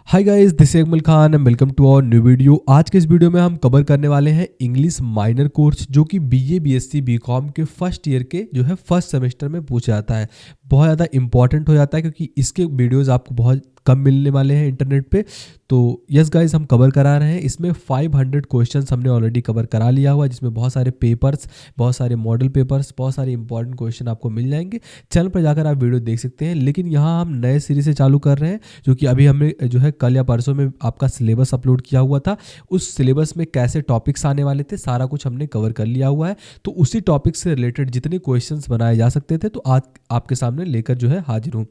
Hi guys, this is Akmal Khan and welcome to our new video. आज के इस video में हम कवर करने वाले हैं इंग्लिश माइनर कोर्स, जो कि बीए बीएससी बीकॉम के फर्स्ट ईयर के जो है फर्स्ट सेमेस्टर में पूछा जाता है। बहुत ज़्यादा इंपॉर्टेंट हो जाता है क्योंकि इसके वीडियोस आपको बहुत कम मिलने वाले हैं इंटरनेट पे। तो यस गाइस, हम कवर करा रहे हैं। इसमें 500 क्वेश्चंस हमने ऑलरेडी कवर करा लिया हुआ है, जिसमें बहुत सारे पेपर्स, बहुत सारे मॉडल पेपर्स, बहुत सारे इंपॉर्टेंट क्वेश्चन आपको मिल जाएंगे। चैनल पर जाकर आप वीडियो देख सकते हैं। लेकिन यहाँ हम नए सीरीज से चालू कर रहे हैं, जो कि अभी हमने जो है कल या परसों में आपका सिलेबस अपलोड किया हुआ था। उस सिलेबस में कैसे टॉपिक्स आने वाले थे, सारा कुछ हमने कवर कर लिया हुआ है। तो उसी टॉपिक से रिलेटेड जितने क्वेश्चंस बनाए जा सकते थे, तो आज आपके सामने लेकर जो है हाजिर हूँ।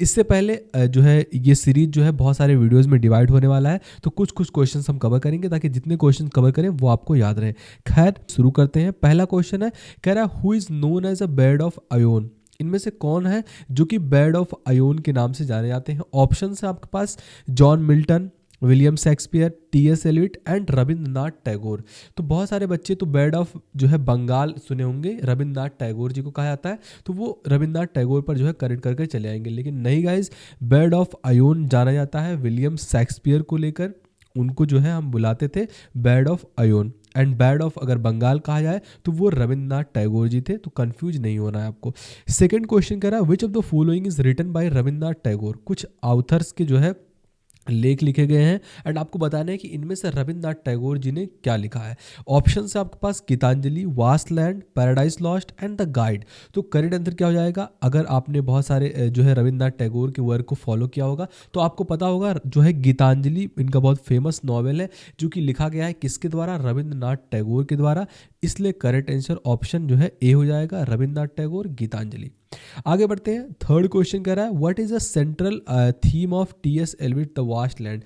इससे पहले जो है ये सीरीज जो है बहुत सारे वीडियोस में डिवाइड होने वाला है, तो कुछ कुछ क्वेश्चंस हम कवर करेंगे ताकि जितने क्वेश्चन कवर करें वो आपको याद रहे। खैर, शुरू करते हैं। पहला क्वेश्चन है, कह रहा है who is known as a bed of ion. इनमें से कौन है जो कि बेड ऑफ आयोन के नाम से जाने जाते हैं? ऑप्शन है आपके पास John Milton, William Shakespeare, T S. Eliot and Rabindranath Tagore. तो बहुत सारे बच्चे तो बेड ऑफ जो है बंगाल सुने होंगे, रविंद्रनाथ टैगोर जी को कहा जाता है, तो वो रविंद्रनाथ टैगोर पर जो है करेक्ट करके चले आएंगे। लेकिन नहीं गाइज, बेड ऑफ आयोन जाना जाता है विलियम शेक्सपियर को लेकर। उनको जो है हम बुलाते थे bed of ion. And bed of अगर बंगाल कहा जाए तो वो रविंद्रनाथ टैगोर जी थे। तो कंफ्यूज नहीं होना है आपको। सेकंड क्वेश्चन कह रहा है which of the following is written by Rabindranath Tagore. कुछ ऑथर्स के जो है लेख लिखे गए हैं एंड आपको बताना है कि इनमें से रविंद्रनाथ टैगोर जी ने क्या लिखा है। ऑप्शन है आपके पास Gitanjali, waste land, paradise lost and the guide. तो करेक्ट आंसर क्या हो जाएगा? अगर आपने बहुत सारे जो है रविंद्रनाथ टैगोर के वर्क को फॉलो किया होगा तो आपको पता होगा जो है गीतांजलि इनका बहुत फेमस नॉवेल है, जो कि लिखा गया है किसके द्वारा? रविंद्रनाथ टैगोर के द्वारा। इसलिए करेक्ट आंसर ऑप्शन जो है ए हो जाएगा, रविंद्रनाथ टैगोर, गीतांजलि। आगे बढ़ते हैं। थर्ड क्वेश्चन कह रहा है what is the central theme of T S. Eliot the waste land.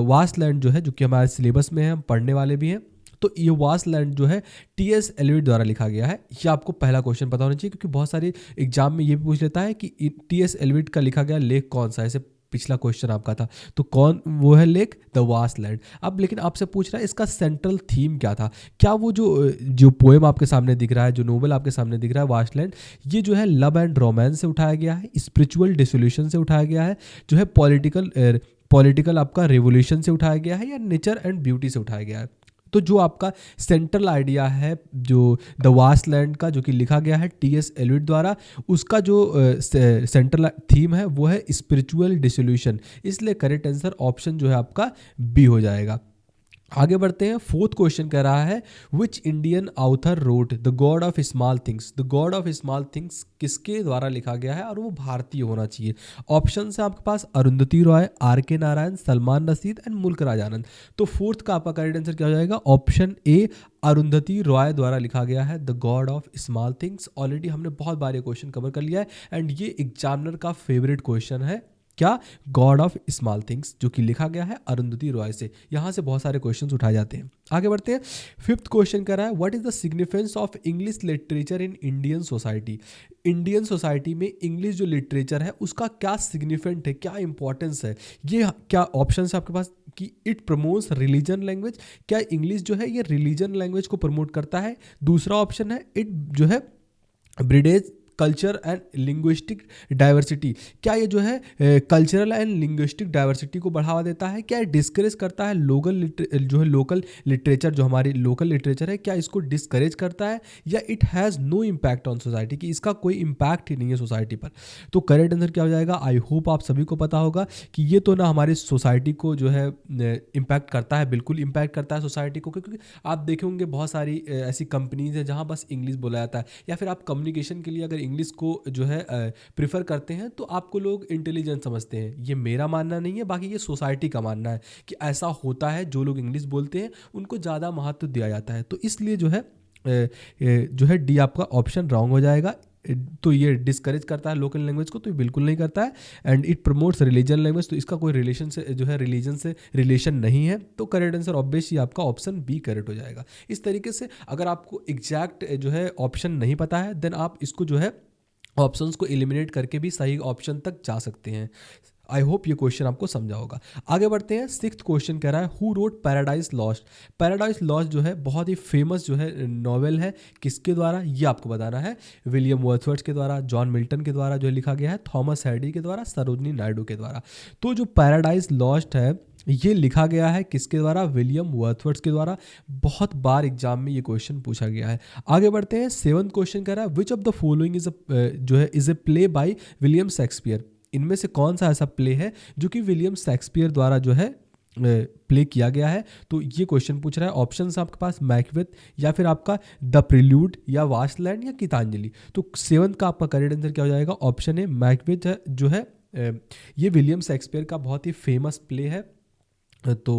Waste land जो है, जो कि हमारे सिलेबस में है, हम पढ़ने वाले भी हैं। तो ये वास्ट लैंड जो है टी.एस. एलियट द्वारा लिखा गया है। ये आपको पहला क्वेश्चन पता होना चाहिए, क्योंकि बहुत सारे एग्जाम में ये भी पूछ लेता है कि टी.एस. एलियट का लिखा गया लेख कौन सा है। ऐसे पिछला क्वेश्चन आपका था, तो कौन वो है लेख? The waste land. अब लेकिन आपसे पूछ रहा है इसका सेंट्रल थीम क्या था। क्या वो जो पोएम आपके सामने दिख रहा है, जो नोवेल आपके सामने दिख रहा है वास्ट लैंड, ये जो है लव एंड रोमांस से उठाया गया है, स्पिरिचुअल डिसोल्यूशन से उठाया गया है, जो है पॉलिटिकल आपका रेवोल्यूशन से उठाया गया है, या नेचर एंड ब्यूटी से उठाया गया है? तो जो आपका सेंट्रल आइडिया है जो द वास्ट लैंड का, जो कि लिखा गया है टी.एस. एलियट द्वारा, उसका जो सेंट्रल थीम है वो है स्पिरिचुअल डिसोल्यूशन। इसलिए करेक्ट आंसर ऑप्शन जो है आपका बी हो जाएगा। आगे बढ़ते हैं। फोर्थ क्वेश्चन कह रहा है which Indian author wrote the God of small things. The God of small things किसके द्वारा लिखा गया है और वो भारतीय होना चाहिए? ऑप्शन है आपके पास अरुंधति रॉय, आर के नारायण, सलमान रशीद एंड मुल्क राज आनंद। तो फोर्थ का आपका करेक्ट आंसर क्या हो जाएगा? ऑप्शन ए, अरुंधति रॉय द्वारा लिखा गया है the God of small things. Already हमने बहुत बार ये क्वेश्चन कवर कर लिया है एंड ये एग्जामिनर का फेवरेट क्वेश्चन है। क्या? गॉड ऑफ स्मॉल थिंग्स, जो कि लिखा गया है अरुंधति रॉय से। यहाँ से बहुत सारे क्वेश्चंस उठाए जाते हैं। आगे बढ़ते हैं। फिफ्थ क्वेश्चन कर रहा है what is the significance of English literature in Indian society. Indian society में इंग्लिश जो लिटरेचर है उसका क्या सिग्निफिकेंट है, क्या इंपॉर्टेंस है? ये क्या ऑप्शन है आपके पास कि इट प्रमोट्स रिलीजन लैंग्वेज। क्या इंग्लिश जो है ये रिलीजन लैंग्वेज को प्रमोट करता है? दूसरा ऑप्शन है इट जो है ब्रिडेज कल्चर एंड लिंग्विस्टिक डाइवर्सिटी। क्या ये जो है कल्चरल एंड लिंग्विस्टिक डाइवर्सिटी को बढ़ावा देता है? क्या डिस्करेज करता है लोकल लिटरेचर, जो हमारी लोकल लिटरेचर है, क्या इसको डिस्करेज करता है? या it has no impact on society, कि इसका कोई इम्पैक्ट ही नहीं है सोसाइटी पर? तो करेक्ट आंसर क्या हो जाएगा? आई होप आप सभी को पता होगा कि ये तो ना हमारी सोसाइटी को जो है इम्पैक्ट करता है, बिल्कुल इम्पैक्ट करता है सोसाइटी को। क्योंकि आप देखेंगे बहुत सारी ऐसी कंपनीज हैं जहाँ बस इंग्लिश बोला जाता है, या फिर आप कम्युनिकेशन के लिए अगर इंग्लिश को जो है प्रेफर करते हैं तो आपको लोग इंटेलिजेंट समझते हैं। ये मेरा मानना नहीं है, बाकी ये सोसाइटी का मानना है कि ऐसा होता है। जो लोग इंग्लिश बोलते हैं उनको ज़्यादा महत्व दिया जाता है। तो इसलिए जो है डी आपका ऑप्शन रॉन्ग हो जाएगा। तो ये डिस्करेज करता है लोकल लैंग्वेज को, तो ये बिल्कुल नहीं करता है। And it promotes religion language, तो इसका कोई रिलेशन से जो है रिलीजन से रिलेशन नहीं है। तो करेक्ट आंसर ऑब्वियसली आपका ऑप्शन बी करेक्ट हो जाएगा। इस तरीके से अगर आपको एग्जैक्ट जो है ऑप्शन नहीं पता है, देन आप इसको जो है ऑप्शंस को एलिमिनेट करके भी सही ऑप्शन तक जा सकते हैं। आई होप ये क्वेश्चन आपको समझा होगा। आगे बढ़ते हैं। सिक्स्थ क्वेश्चन कह रहा है who wrote paradise lost. Paradise lost जो है बहुत ही फेमस जो है नॉवेल है, किसके द्वारा ये आपको बताना है। विलियम वर्ड्सवर्थ के द्वारा, जॉन मिल्टन के द्वारा जो लिखा गया है, थॉमस हैडी के द्वारा, सरोजनी नायडू के द्वारा। तो जो पैराडाइज लॉस्ट है ये लिखा गया है किसके द्वारा, विलियम वर्ड्सवर्थ के द्वारा। बहुत बार एग्जाम में ये क्वेश्चन पूछा गया है। आगे बढ़ते हैं। सेवंथ क्वेश्चन कह रहा है which of the following is a play by William Shakespeare. इनमें से कौन सा ऐसा प्ले है जो कि विलियम शेक्सपियर द्वारा जो है प्ले किया गया है। तो ये क्वेश्चन पूछ रहा है। ऑप्शंस आपके पास मैकबेथ, या फिर आपका द प्रिल्यूड, या वास्टलैंड, या गीतांजलि। तो सेवंथ का आपका करेक्ट आंसर क्या हो जाएगा, ऑप्शन है मैकबेथ जो है ये विलियम शेक्सपियर का बहुत ही फेमस प्ले है। तो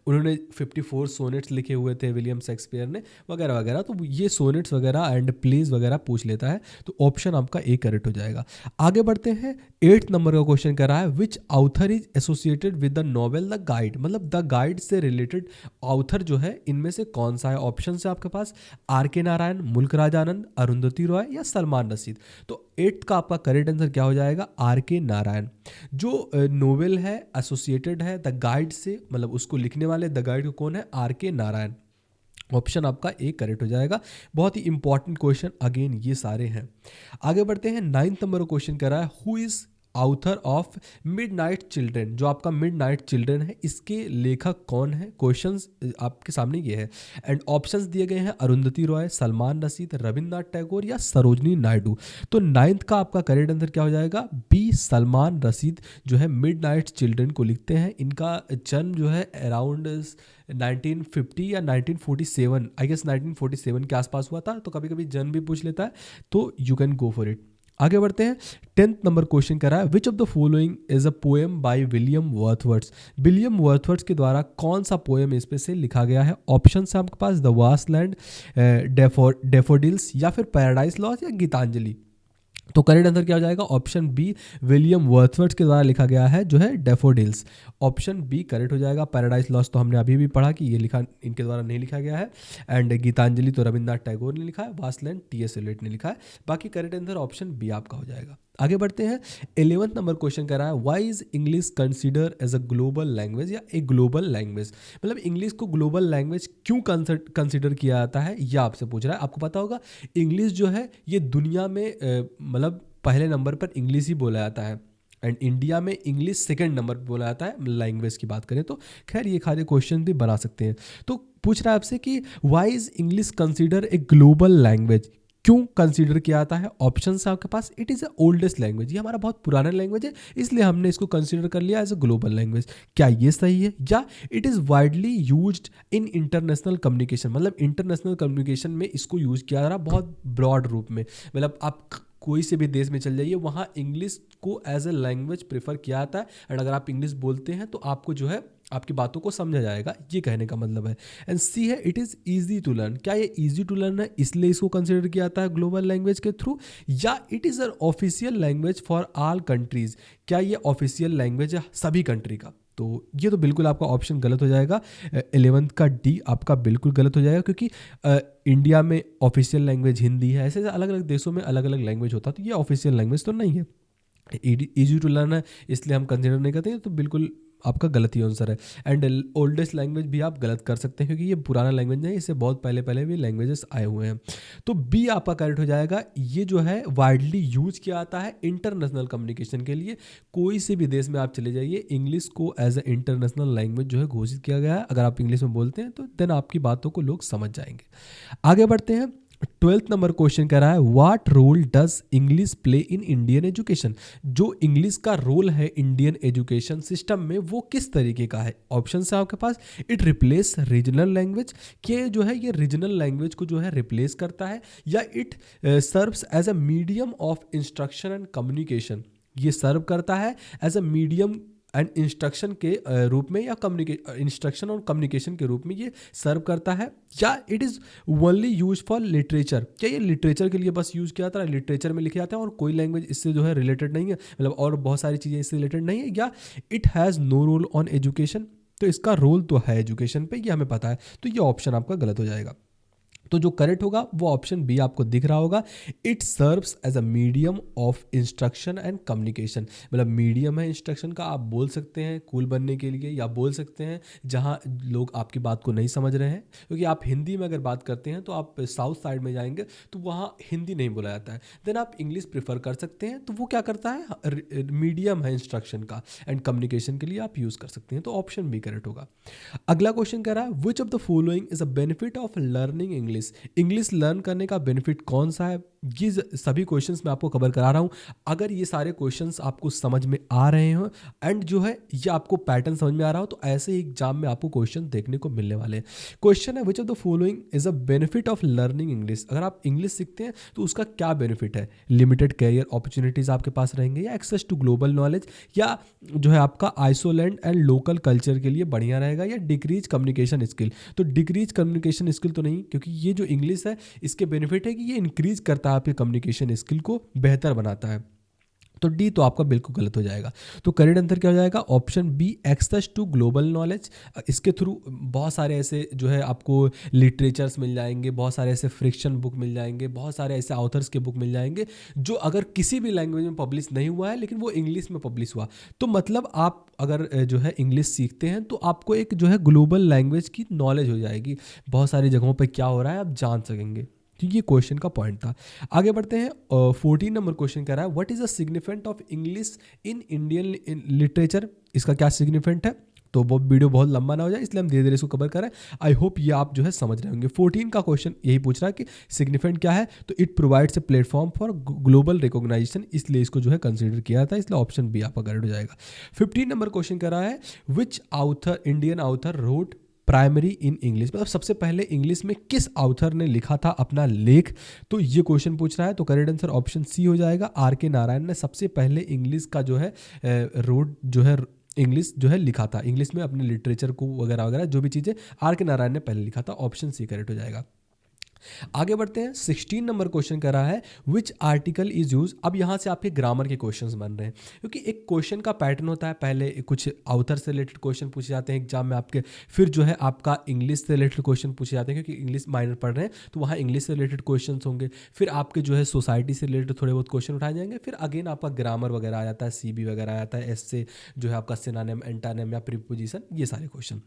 उन्होंने 54 सोनेट्स लिखे हुए थे विलियम शेक्सपियर ने, वगैरह वगैरह। तो ये सोनेट्स वगैरह एंड प्लेज वगैरह पूछ लेता है। तो ऑप्शन आपका ए करेक्ट हो जाएगा। आगे बढ़ते हैं। 8th नंबर का क्वेश्चन कर रहा है which author is associated with the novel the guide. मतलब द गाइड से रिलेटेड आउथर जो है इनमें से कौन सा है। ऑप्शन है आपके पास आर के नारायण, मुल्क राजानंद, अरुंधति रॉय, या सलमान रशीद। तो 8th का आपका करेक्ट आंसर क्या हो जाएगा, आर के नारायण। जो नोवेल है एसोसिएटेड है द गाइड से, मतलब उसको लिखने वाले द गाइड कौन है, आर के नारायण। ऑप्शन आपका ए करेक्ट हो जाएगा। बहुत ही इंपॉर्टेंट क्वेश्चन अगेन ये सारे हैं। आगे बढ़ते हैं। 9th नंबर का क्वेश्चन कर रहा है who is author of midnight children. जो आपका मिडनाइट चिल्ड्रन है इसके लेखक कौन है। क्वेश्चंस आपके सामने ये है एंड ऑप्शंस दिए गए हैं अरुंधति रॉय, सलमान रशीद, रविन्द्रनाथ टैगोर, या सरोजनी नायडू। तो 9th का आपका करेक्ट आंसर क्या हो जाएगा, बी सलमान रशीद जो है मिडनाइट चिल्ड्रन को लिखते हैं। इनका जन्म जो है अराउंड 1950 या 1947, आई गेस 1947 के आसपास हुआ था। तो कभी कभी जन्म भी पूछ लेता है, तो you can go for it. आगे बढ़ते हैं। 10th नंबर क्वेश्चन कर रहा है which of the following is a poem by William Wordsworth. William Wordsworth के द्वारा कौन सा पोएम इस पे से लिखा गया है। ऑप्शन है आपके पास द वास्टलैंड, डेफोडिल्स, या फिर पैराडाइज लॉस्ट, या गीतांजलि। तो करेक्ट आंसर क्या हो जाएगा, ऑप्शन बी विलियम वर्ड्सवर्थ के द्वारा लिखा गया है जो है डेफोडिल्स। ऑप्शन बी करेक्ट हो जाएगा। पैराडाइज लॉस्ट तो हमने अभी भी पढ़ा कि ये लिखा इनके द्वारा नहीं लिखा गया है। एंड गीतांजलि तो रविन्द्रनाथ टैगोर ने लिखा है, वास्टलैंड टी.एस. एलियट ने लिखा है। बाकी करेक्ट आंसर ऑप्शन बी आपका हो जाएगा। आगे बढ़ते हैं। 11th नंबर क्वेश्चन कर रहा है why is English consider as a global language या ए ग्लोबल लैंग्वेज। मतलब इंग्लिश को ग्लोबल लैंग्वेज क्यों कंसीडर किया जाता है, यह आपसे पूछ रहा है। आपको पता होगा इंग्लिश जो है ये दुनिया में मतलब पहले नंबर पर इंग्लिश ही बोला जाता है एंड इंडिया में इंग्लिश सेकंड नंबर पर बोला जाता है लैंग्वेज की बात करें तो। खैर ये खाली क्वेश्चन भी बना सकते हैं। तो पूछ रहा है आपसे कि why is English consider a global language, क्यों कंसीडर किया जाता है। ऑप्शन है आपके पास it is a oldest language, ये हमारा बहुत पुराना लैंग्वेज है इसलिए हमने इसको कंसीडर कर लिया एज अ ग्लोबल लैंग्वेज। क्या ये सही है, या it is widely used in international communication. मतलब इंटरनेशनल कम्युनिकेशन में इसको यूज़ किया जा रहा बहुत ब्रॉड रूप में। मतलब आप कोई से भी देश में चल जाइए वहाँ इंग्लिश को एज ए लैंग्वेज प्रेफर किया जाता है एंड अगर आप इंग्लिश बोलते हैं तो आपको जो है आपकी बातों को समझा जाएगा, ये कहने का मतलब है। एंड सी है it is easy to learn. क्या ये ईजी टू लर्न है इसलिए इसको कंसिडर किया जाता है ग्लोबल लैंग्वेज के थ्रू, या it is an official language for all countries. क्या ये ऑफिशियल लैंग्वेज है सभी कंट्री का। तो ये तो बिल्कुल आपका ऑप्शन गलत हो जाएगा। 11th का डी आपका बिल्कुल गलत हो जाएगा क्योंकि इंडिया में ऑफिशियल लैंग्वेज हिंदी है, ऐसे अलग अलग देशों में अलग अलग लैंग्वेज होता है, तो ये ऑफिशियल लैंग्वेज तो नहीं है। ईजी टू लर्न है इसलिए हम कंसिडर नहीं करते हैं, तो बिल्कुल आपका गलत ही आंसर है। एंड ओल्डेस्ट लैंग्वेज भी आप गलत कर सकते हैं क्योंकि ये पुराना लैंग्वेज नहीं है, इससे बहुत पहले पहले भी लैंग्वेजेस आए हुए हैं। तो बी आपका करेक्ट हो जाएगा। ये जो है वाइडली यूज किया जाता है इंटरनेशनल कम्युनिकेशन के लिए। कोई से भी देश में आप चले जाइए इंग्लिश को एज ए इंटरनेशनल लैंग्वेज जो है घोषित किया गया है। अगर आप इंग्लिश में बोलते हैं तो देन आपकी बातों को लोग समझ जाएंगे। आगे बढ़ते हैं। 12th नंबर क्वेश्चन कह रहा है what role does English play in Indian education. जो इंग्लिश का रोल है इंडियन एजुकेशन सिस्टम में वो किस तरीके का है। ऑप्शन है आपके पास इट रिप्लेस रीजनल लैंग्वेज, के जो है ये रीजनल लैंग्वेज को जो है रिप्लेस करता है, या it serves as a medium of instruction and communication. ये सर्व करता है as a medium and instruction के रूप में, या इंस्ट्रक्शन और कम्युनिकेशन के रूप में ये सर्व करता है, या it is only use for literature. क्या ये लिटरेचर के लिए बस यूज़ किया जाता है, लिटरेचर में लिखे जाते हैं और कोई लैंग्वेज इससे जो है रिलेटेड नहीं है, मतलब और बहुत सारी चीज़ें इससे रिलेटेड नहीं है, या it has no role on education. तो इसका रोल तो है एजुकेशन पे, ये हमें पता है, तो ये ऑप्शन आपका गलत हो जाएगा। तो जो करेक्ट होगा वो ऑप्शन बी आपको दिख रहा होगा। It serves as a medium of instruction and communication, मतलब मीडियम है इंस्ट्रक्शन का, आप बोल सकते हैं कूल बनने के लिए, या बोल सकते हैं जहां लोग आपकी बात को नहीं समझ रहे हैं, क्योंकि आप हिंदी में अगर बात करते हैं तो आप साउथ साइड में जाएंगे तो वहाँ हिंदी नहीं बोला जाता है, देन आप इंग्लिश प्रेफर कर सकते हैं, तो वो क्या करता है मीडियम है इंस्ट्रक्शन का, एंड कम्युनिकेशन के लिए आप यूज़ कर सकते हैं, तो ऑप्शन बी करेक्ट होगा। अगला क्वेश्चन कह रहा है which of the following is a benefit of learning English, English learn करने का बेनिफिट कौन सा है। ये सभी क्वेश्चंस मैं आपको कवर करा रहा हूँ। अगर ये सारे क्वेश्चंस आपको समझ में आ रहे हो एंड जो है ये आपको पैटर्न समझ में आ रहा हो, तो ऐसे ही एग्जाम में आपको क्वेश्चन देखने को मिलने वाले हैं। क्वेश्चन है which of the following is a benefit of learning English, अगर आप इंग्लिश सीखते हैं तो उसका क्या बेनिफिट है। लिमिटेड कैरियर अपॉर्चुनिटीज आपके पास रहेंगे, या एक्सेस टू ग्लोबल नॉलेज, या जो है आपका आइसोलैंड एंड लोकल कल्चर के लिए बढ़िया रहेगा, या डिक्रीज कम्युनिकेशन स्किल। तो डिक्रीज कम्युनिकेशन स्किल तो नहीं, क्योंकि ये जो इंग्लिश है इसके बेनिफिट है कि ये इंक्रीज करता है आपके कम्युनिकेशन स्किल को, बेहतर बनाता है। तो डी तो आपका बिल्कुल गलत हो जाएगा। तो करेक्ट आंसर क्या हो जाएगा, option B access to global knowledge. इसके थ्रू बहुत सारे ऐसे जो है आपको लिटरेचर्स मिल जाएंगे, बहुत सारे ऐसे फ्रिक्शन बुक मिल जाएंगे, बहुत सारे ऐसे ऑथर्स के बुक मिल जाएंगे जो अगर किसी भी लैंग्वेज में पब्लिश नहीं हुआ है लेकिन वो इंग्लिश में पब्लिश हुआ, तो मतलब आप अगर जो है इंग्लिश सीखते हैं तो आपको एक जो है ग्लोबल लैंग्वेज की नॉलेज हो जाएगी, बहुत सारी जगहों पर क्या हो रहा है आप जान सकेंगे। तो ये क्वेश्चन का पॉइंट था। आगे बढ़ते हैं। 14 नंबर क्वेश्चन कह रहा है what is the significant of English in Indian literature, इसका क्या सिग्निफिकेंट है। तो वो वीडियो बहुत लंबा ना हो जाए इसलिए हम धीरे धीरे इसको कवर कर रहे हैं। आई होप ये आप जो है समझ रहे होंगे। 14 का क्वेश्चन यही पूछ रहा है कि सिग्निफिकेंट क्या है, तो it provides a platform for global recognisation, इसलिए इसको जो है कंसीडर किया था, इसलिए ऑप्शन बी आपका करेक्ट हो जाएगा। 15 नंबर क्वेश्चन कह रहा है which author Indian author wrote primarily in English, मतलब सबसे पहले इंग्लिश में किस ऑथर ने लिखा था अपना लेख, तो ये क्वेश्चन पूछ रहा है। तो करेक्ट आंसर ऑप्शन सी हो जाएगा। आर के नारायण ने सबसे पहले इंग्लिश का जो है रोड जो है इंग्लिश जो है लिखा था, इंग्लिश में अपने लिटरेचर को वगैरह वगैरह जो भी चीज़ें आर के नारायण ने पहले लिखा था। ऑप्शन सी करेक्ट हो जाएगा। आगे बढ़ते हैं। 16 नंबर क्वेश्चन कर रहा है विच आर्टिकल इज यूज। अब यहाँ से आपके ग्रामर के क्वेश्चंस बन रहे हैं, क्योंकि एक क्वेश्चन का पैटर्न होता है, पहले कुछ आउथर से रिलेटेड क्वेश्चन पूछे जाते हैं एग्जाम में आपके, फिर जो है आपका इंग्लिश से रिलेटेड क्वेश्चन पूछे जाते हैं, क्योंकि इंग्लिश माइनर पढ़ रहे हैं तो वहाँ इंग्लिश से रिलेटेड क्वेश्चन होंगे, फिर आपके जो है सोसाइटी से रिलेटेड थोड़े बहुत क्वेश्चन उठाए जाएंगे, फिर अगेन आपका ग्रामर वगैरह आ जाता है, सीबी वगैरह आ जाता है, एस से जो है आपका सिनोनिम एंटोनिम या प्रीपोजिशन, ये सारे क्वेश्चन।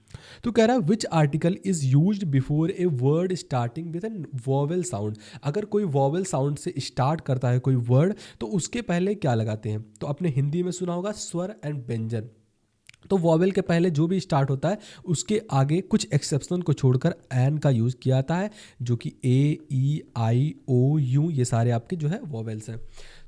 तो कह रहा है which article is used before a word starting with an vowel sound, अगर कोई वोवेल साउंड से स्टार्ट करता है कोई वर्ड तो उसके पहले क्या लगाते हैं। तो अपने हिंदी में सुना होगा स्वर एंड व्यंजन, तो वॉवेल के पहले जो भी स्टार्ट होता है उसके आगे कुछ एक्सेप्शन को छोड़कर एन का यूज़ किया जाता है, जो कि ए ई आई ओ यू ये सारे आपके जो है वॉवेल्स हैं।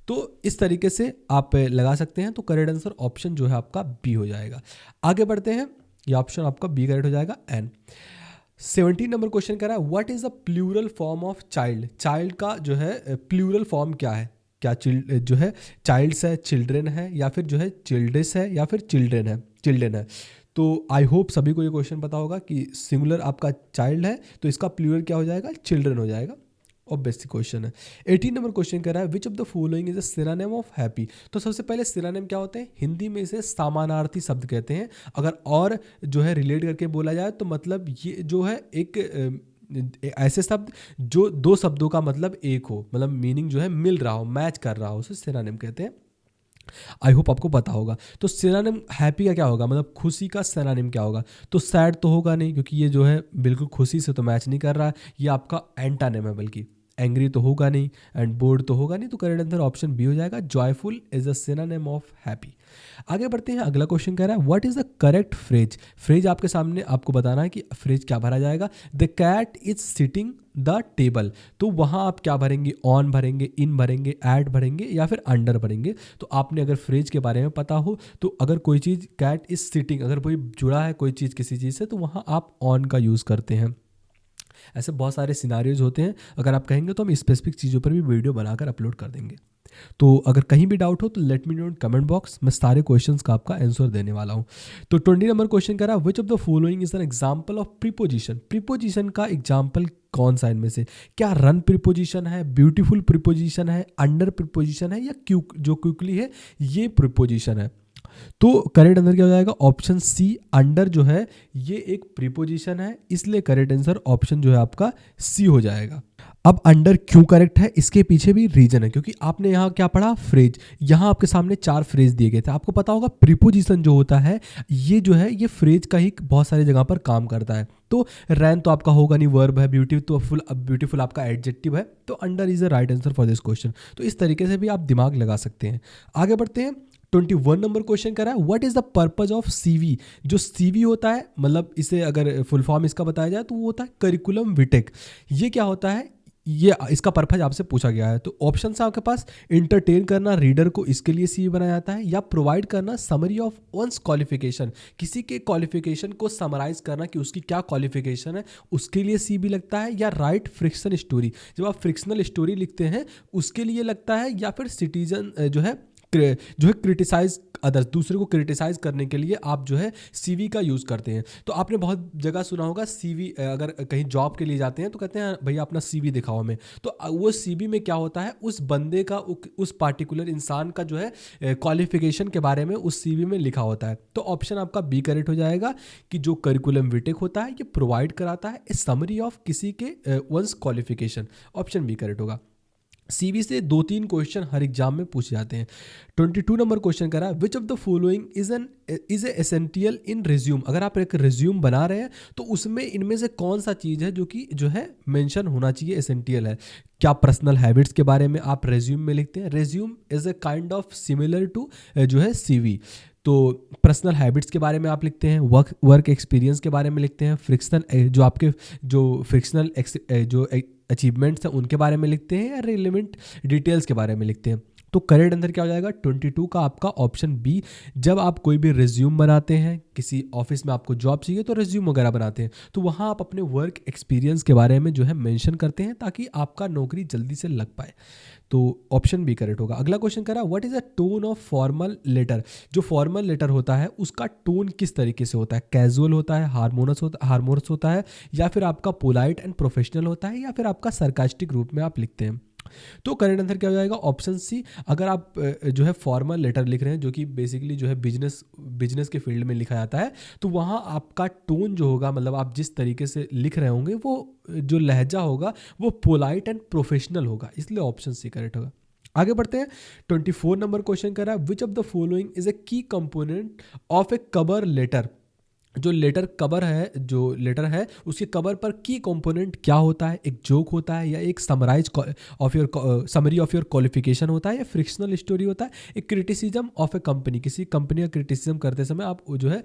तो इस तरीके से आप लगा सकते हैं। तो करेक्ट आंसर ऑप्शन जो है आपका बी हो जाएगा। आगे बढ़ते हैं। ये ऑप्शन आपका बी करेक्ट हो जाएगा, एन। 17 नंबर क्वेश्चन कह रहा है what is the plural form of child, child का जो है प्लूरल फॉर्म क्या है, क्या जो है चाइल्ड्स है, चिल्ड्रेन है, या फिर जो है चिल्ड्रेस है, या फिर चिल्ड्रेन है। तो आई होप सभी को ये क्वेश्चन पता होगा कि सिंगुलर आपका चाइल्ड है तो इसका प्लूरल क्या हो जाएगा, चिल्ड्रेन हो जाएगा। और बेसिक क्वेश्चन है। 18 नंबर क्वेश्चन कह रहा है which of the following is a synonym of happy. तो सबसे पहले सिनोनिम क्या होते हैं, हिंदी में इसे समानार्थी शब्द कहते हैं। अगर और जो है रिलेट करके बोला जाए तो मतलब ये जो है एक ऐसे शब्द जो दो शब्दों का मतलब एक हो, मतलब मीनिंग जो है मिल रहा हो, मैच कर रहा हो, उसे सिनोनिम कहते हैं। आई होप आपको पता होगा। तो सिनोनिम हैप्पी का क्या होगा, मतलब खुशी का सिनोनिम क्या होगा। तो सैड तो होगा नहीं, क्योंकि ये जो है बिल्कुल खुशी से तो मैच नहीं कर रहा है, ये आपका एंटोनिम है। बल्कि एंग्री तो होगा नहीं, एंड बोर्ड तो होगा नहीं। तो करेक्ट आंसर ऑप्शन बी हो जाएगा, joyful is a synonym of happy. आगे बढ़ते हैं। अगला क्वेश्चन कह रहा है what is the correct phrase. Phrase आपके सामने आपको बताना है कि फ्रेज क्या भरा जाएगा। The cat is sitting the table, तो वहाँ आप क्या भरेंगे, ऑन भरेंगे, इन भरेंगे, एट भरेंगे, या फिर अंडर भरेंगे। तो आपने अगर फ्रेज के बारे में पता हो तो अगर कोई चीज़ कैट इज सिटिंग, अगर कोई जुड़ा है कोई चीज़ किसी चीज़ से, तो वहाँ आप ऑन का यूज़ करते हैं। ऐसे बहुत सारे सिनारियोज होते हैं, अगर आप कहेंगे तो हम स्पेसिफिक चीज़ों पर भी वीडियो बनाकर अपलोड कर देंगे। तो अगर कहीं भी डाउट हो तो let me know in comment box, मैं सारे क्वेश्चंस का आपका आंसर देने वाला हूँ। तो 20 नंबर क्वेश्चन कह रहा है which of the following is an example of preposition. Preposition का एग्जांपल कौन सा इनमें से, क्या रन प्रीपोजिशन है, ब्यूटीफुल प्रीपोजिशन है, अंडर प्रीपोजिशन है, या जो क्विकली है ये प्रीपोजिशन है। तो करेक्ट आंसर क्या हो जाएगा? ऑप्शन सी अंडर जो है ये एक प्रीपोजिशन है, इसलिए करेक्ट आंसर ऑप्शन जो है आपका सी हो जाएगा। अब अंडर क्यों करेक्ट है, इसके पीछे भी रीजन है, क्योंकि आपने यहाँ क्या पढ़ा? फ्रेज। यहाँ आपके सामने 4 फ्रेज दिए गए थे। आपको पता होगा प्रीपोजिशन जो होता है ये जो है ये फ्रेज का ही बहुत सारी जगह पर काम करता है। तो रैन तो आपका होगा नहीं, वर्ब है, ब्यूटीफुल आपका एडजेक्टिव है, तो under is the right answer for this question. तो इस तरीके से भी आप दिमाग लगा सकते हैं। आगे बढ़ते हैं। 21 नंबर क्वेश्चन कर रहा है, what is the purpose of CV. जो सीवी होता है, मतलब इसे अगर फुल फॉर्म इसका बताया जाए तो वो होता है करिकुलम विटेक। ये क्या होता है, ये इसका पर्पज आपसे पूछा गया है। तो ऑप्शन है आपके पास, इंटरटेन करना रीडर को, इसके लिए सीवी बनाया जाता है, या प्रोवाइड करना समरी ऑफ वंस क्वालिफिकेशन, किसी के क्वालिफिकेशन को समराइज करना कि उसकी क्या क्वालिफिकेशन है, उसके लिए सीवी लगता है, या राइट फ्रिक्शन स्टोरी, जब आप फ्रिक्शनल स्टोरी लिखते हैं उसके लिए लगता है, या फिर सिटीजन जो है क्रिटिसाइज अदर्स, दूसरे को क्रिटिसाइज करने के लिए आप जो है सीवी का यूज़ करते हैं। तो आपने बहुत जगह सुना होगा सीवी, अगर कहीं जॉब के लिए जाते हैं तो कहते हैं भैया अपना सीवी दिखाओ हमें। तो वो सीवी में क्या होता है, उस बंदे का, उस पार्टिकुलर इंसान का जो है क्वालिफिकेशन के बारे में उस सीवी में लिखा होता है। तो ऑप्शन आपका बी करेक्ट हो जाएगा कि जो करिकुलम विटेक होता है ये प्रोवाइड कराता है ए समरी ऑफ किसी के one's qualification. Option B correct होगा। सीवी से 2-3 क्वेश्चन हर एग्जाम में पूछे जाते हैं। 22 नंबर क्वेश्चन करा, विच of the following is essential in resume. अगर आप एक रिज्यूम बना रहे हैं तो उसमें इनमें से कौन सा चीज़ है जो कि जो है मेंशन होना चाहिए, एसेंशियल है। क्या पर्सनल हैबिट्स के बारे में आप रिज्यूम में लिखते हैं? Resume is a kind of similar to जो है सीवी। तो पर्सनल हैबिट्स के बारे में आप लिखते हैं, वर्क एक्सपीरियंस के बारे में लिखते हैं, फ्रिक्शनल जो आपके जो फ्रिक्शनल जो अचीवमेंट्स हैं उनके बारे में लिखते हैं, या रिलेवेंट डिटेल्स के बारे में लिखते हैं। तो करेक्ट आंसर क्या हो जाएगा? 22 का आपका ऑप्शन बी। जब आप कोई भी रिज्यूम बनाते हैं, किसी ऑफिस में आपको जॉब चाहिए तो रिज्यूम वगैरह बनाते हैं, तो वहाँ आप अपने वर्क एक्सपीरियंस के बारे में जो है मेंशन करते हैं ताकि आपका नौकरी जल्दी से लग पाए। तो ऑप्शन बी करेक्ट होगा। अगला क्वेश्चन करा, what is a tone of formal letter. जो फॉर्मल लेटर होता है उसका टोन किस तरीके से होता है? कैजुअल होता है, हार्मोनस होता है, या फिर आपका पोलाइट एंड प्रोफेशनल होता है, या फिर आपका सरकास्टिक रूप में आप लिखते हैं? तो करेक्ट आंसर क्या हो जाएगा? Option C. अगर आप जो है फॉर्मल लेटर लिख रहे हैं जो कि बेसिकली जो है बिजनेस के फील्ड में लिखा जाता है, तो वहाँ आपका टोन जो होगा, मतलब आप जिस तरीके से लिख रहे होंगे वो जो लहजा होगा वो पोलाइट एंड प्रोफेशनल होगा, इसलिए ऑप्शन सी करेक्ट होगा। आगे बढ़ते हैं। 24 नंबर क्वेश्चन कर रहा है, which of the following is a key component of a cover letter. जो लेटर कवर है, जो लेटर है उसके कवर पर की कंपोनेंट क्या होता है? एक जोक होता है, या एक summarise of your summary of your qualification होता है, या फ्रिक्शनल स्टोरी होता है, एक क्रिटिसिज्म ऑफ ए कंपनी, किसी कंपनी का क्रिटिसिज्म करते समय आप जो है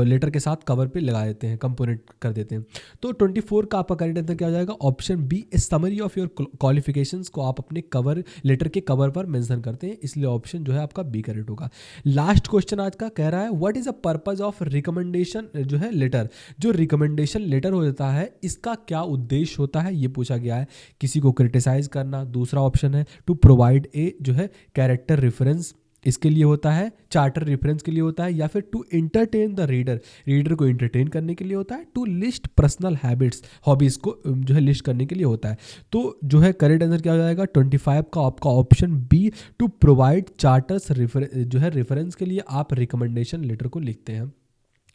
लेटर के साथ कवर पे लगा देते हैं, कंपोनेंट कर देते हैं। तो 24 का आपका करेक्ट आंसर क्या हो जाएगा? Option B, summary of your qualifications को आप अपने कवर लेटर के कवर पर मेंशन करते हैं, इसलिए ऑप्शन जो है आपका बी करेक्ट होगा। लास्ट क्वेश्चन आज का कह रहा है, what is the purpose of recommendation जो है लेटर। जो रिकमेंडेशन लेटर होता है इसका क्या उद्देश्य होता है, ये पूछा गया है। किसी को क्रिटिसाइज करना, दूसरा ऑप्शन है टू प्रोवाइड ए जो है कैरेक्टर रेफरेंस, इसके लिए होता है, चार्टर रेफरेंस के लिए होता है, या फिर टू एंटरटेन द रीडर को एंटरटेन करने के लिए होता है, to list personal habits hobbies को जो है लिस्ट करने के लिए होता है। तो जो है करेक्ट आंसर क्या हो जाएगा? 25 का आपका option B, to provide charters जो है रेफरेंस के लिए आप रिकमेंडेशन लेटर को लिखते हैं,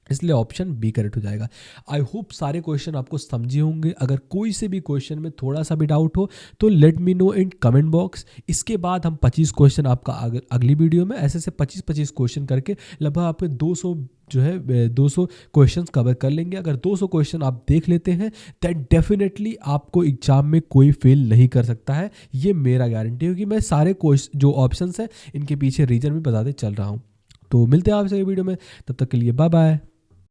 इसलिए ऑप्शन बी करेक्ट हो जाएगा। आई होप सारे क्वेश्चन आपको समझे होंगे। अगर कोई से भी क्वेश्चन में थोड़ा सा भी डाउट हो तो let me know in comment box. इसके बाद हम 25 क्वेश्चन आपका अगली वीडियो में ऐसे 25 क्वेश्चन करके लगभग आपके 200 जो है 200 क्वेश्चंस कवर कर लेंगे। अगर 200 क्वेश्चन आप देख लेते हैं दैट डेफिनेटली आपको एग्जाम में कोई फेल नहीं कर सकता है, ये मेरा गारंटी है, क्योंकि मैं सारे जो ऑप्शंस हैं इनके पीछे रीजन भी बताते चल रहा हूँ। तो मिलते हैं आपसे वीडियो में, तब तक के लिए बाय बाय।